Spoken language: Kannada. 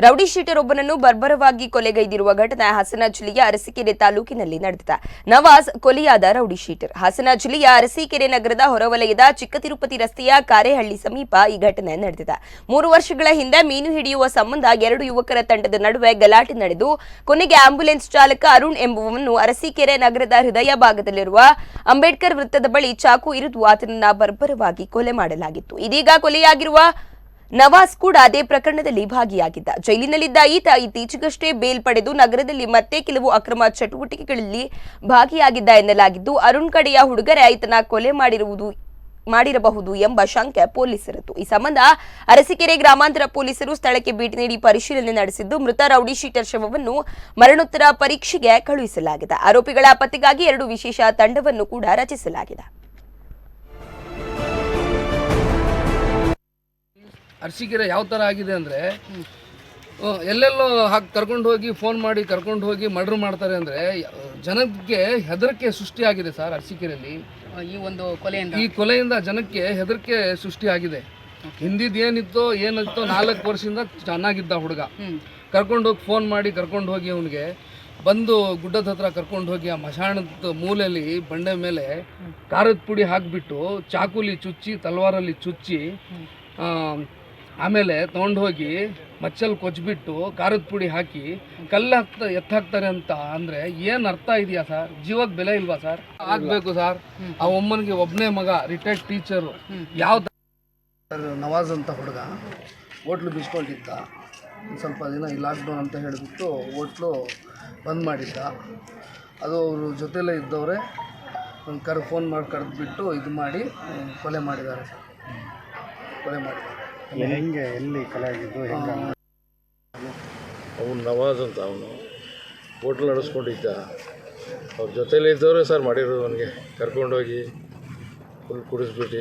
ರೌಡಿ ಶೀಟರ್ ಒಬ್ಬನನ್ನು ಬರ್ಬರವಾಗಿ ಕೊಲೆಗೈದಿರುವ ಘಟನೆ ಹಾಸನ ಜಿಲ್ಲೆಯ ಅರಸೀಕೆರೆ ತಾಲೂಕಿನಲ್ಲಿ ನಡೆದಿದೆ. ನವಾಜ್ ಕೊಲೆಯಾದ ರೌಡಿ ಶೀಟರ್ ಹಾಸನ ಜಿಲ್ಲೆಯ ಅರಸೀಕೆರೆ ನಗರದ ಹೊರವಲಯದ ಚಿಕ್ಕ ತಿರುಪತಿ ರಸ್ತೆಯ ಕಾರೆಹಳ್ಳಿ ಸಮೀಪ ಈ ಘಟನೆ ನಡೆದಿದೆ. 3 ವರ್ಷಗಳ ಹಿಂದೆ ಮೀನು ಹಿಡಿಯುವ ಸಂಬಂಧ 2 ಯುವಕರ ತಂಡದ ನಡುವೆ ಗಲಾಟೆ ನಡೆದು ಕೊನೆಗೆ ಆಂಬ್ಯುಲೆನ್ಸ್ ಚಾಲಕ ಅರುಣ್ ಎಂಬುವವನು ಅರಸೀಕೆರೆ ನಗರದ ಹೃದಯ ಭಾಗದಲ್ಲಿರುವ ಅಂಬೇಡ್ಕರ್ ವೃತ್ತದ ಬಳಿ ಚಾಕು ಇರಿದು ಆತನನ್ನ ಬರ್ಬರವಾಗಿ ಕೊಲೆ ಮಾಡಲಾಗಿತ್ತು. ಇದೀಗ ಕೊಲೆಯಾಗಿರುವ ನವಾಜ್ ಕೂಡ ಅದೇ ಪ್ರಕರಣದಲ್ಲಿ ಭಾಗಿಯಾಗಿದ್ದ. ಜೈಲಿನಲ್ಲಿದ್ದ ಈತ ಇತ್ತೀಚೆಗಷ್ಟೇ ಬೇಲ್ ಪಡೆದು ನಗರದಲ್ಲಿ ಮತ್ತೆ ಕೆಲವು ಅಕ್ರಮ ಚಟುವಟಿಕೆಗಳಲ್ಲಿ ಭಾಗಿಯಾಗಿದ್ದ ಎನ್ನಲಾಗಿದ್ದು, ಅರುಣ್ ಕಡೆಯ ಹುಡುಗರೇ ಈತನ ಕೊಲೆ ಮಾಡಿರಬಹುದು ಎಂಬ ಶಂಕೆ ಪೊಲೀಸರದ್ದು. ಈ ಸಂಬಂಧ ಅರಸೀಕೆರೆ ಗ್ರಾಮಾಂತರ ಪೊಲೀಸರು ಸ್ಥಳಕ್ಕೆ ಭೇಟಿ ನೀಡಿ ಪರಿಶೀಲನೆ ನಡೆಸಿದ್ದು, ಮೃತ ರೌಡಿ ಶೀಟರ್ ಶವವನ್ನು ಮರಣೋತ್ತರ ಪರೀಕ್ಷೆಗೆ ಕಳುಹಿಸಲಾಗಿದೆ. ಆರೋಪಿಗಳ ಪತ್ತೆಗಾಗಿ 2 ವಿಶೇಷ ತಂಡವನ್ನು ಕೂಡ ರಚಿಸಲಾಗಿದೆ. ಅರಸೀಕೆರೆ ಯಾವ ಥರ ಆಗಿದೆ ಅಂದರೆ ಎಲ್ಲೆಲ್ಲೋ ಹಾಕಿ ಕರ್ಕೊಂಡು ಹೋಗಿ ಫೋನ್ ಮಾಡಿ ಕರ್ಕೊಂಡು ಹೋಗಿ ಮರ್ಡರ್ ಮಾಡ್ತಾರೆ ಅಂದರೆ ಜನಕ್ಕೆ ಹೆದರಿಕೆ ಸೃಷ್ಟಿಯಾಗಿದೆ ಸರ್. ಅರಸೀಕೆರೆಯಲ್ಲಿ ಈ ಕೊಲೆಯಿಂದ ಜನಕ್ಕೆ ಹೆದರಿಕೆ ಸೃಷ್ಟಿಯಾಗಿದೆ. ಹಿಂದಿದ್ದು ಏನಿತ್ತೋ 4 ವರ್ಷದಿಂದ ಚೆನ್ನಾಗಿದ್ದ ಹುಡುಗ, ಕರ್ಕೊಂಡು ಹೋಗಿ ಫೋನ್ ಮಾಡಿ ಕರ್ಕೊಂಡು ಹೋಗಿ ಅವನಿಗೆ ಬಂದು ಗುಡ್ಡದ ಹತ್ರ ಕರ್ಕೊಂಡು ಹೋಗಿ ಆ ಮಶಾಣದ ಮೂಲೆಯಲ್ಲಿ ಬಂಡೆ ಮೇಲೆ ಖಾರದ ಪುಡಿ ಹಾಕಿಬಿಟ್ಟು ಚಾಕುಲಿ ಚುಚ್ಚಿ ತಲವಾರಲ್ಲಿ ಚುಚ್ಚಿ ಆಮೇಲೆ ತೊಗೊಂಡು ಹೋಗಿ ಮಚ್ಚಲ್ಲಿ ಕೊಚ್ಚಿಬಿಟ್ಟು ಖಾರದ ಪುಡಿ ಹಾಕಿ ಕಲ್ಲು ಎತ್ತಾಕ್ತಾರೆ ಅಂತ ಅಂದರೆ ಏನು ಅರ್ಥ ಇದೆಯಾ ಸರ್? ಜೀವಕ್ಕೆ ಬೆಲೆ ಇಲ್ವಾ ಸರ್? ಆಗಬೇಕು ಸರ್. ಆ ಒಮ್ಮನಿಗೆ ಒಬ್ಬನೇ ಮಗ, ರಿಟೈರ್ಡ್ ಟೀಚರು. ಯಾವ ನವಾಜ್ ಅಂತ ಹುಡುಗ ಹೋಟ್ಲು ಬಿಸ್ಕೊಂಡಿದ್ದ. ಸ್ವಲ್ಪ ದಿನ ಈ ಲಾಕ್ಡೌನ್ ಅಂತ ಹೇಳಿಬಿಟ್ಟು ಹೋಟ್ಲು ಬಂದ್ ಮಾಡಿದ್ದ. ಅದು ಅವರು ಜೊತೆಲೇ ಇದ್ದವರೇ ಫೋನ್ ಮಾಡಿ ಕರೆದ್ಬಿಟ್ಟು ಇದು ಮಾಡಿ ಕೊಲೆ ಮಾಡಿದ್ದಾರೆ. ಹೆಂಗೆ ಎಲ್ಲಿ ಕೊಲೆ ಆಗಿದ್ದು? ಅವನು ನವಾಜ್ ಅಂತ, ಅವನು ಹೋಟ್ಲ್ ನಡೆಸ್ಕೊಂಡಿದ್ದ. ಅವ್ರ ಜೊತೆಲಿ ಇದ್ದವರೇ ಸರ್ ಮಾಡಿರೋದು. ಅವನಿಗೆ ಕರ್ಕೊಂಡೋಗಿ ಫುಲ್ ಕುಡಿಸ್ಬಿಟ್ಟು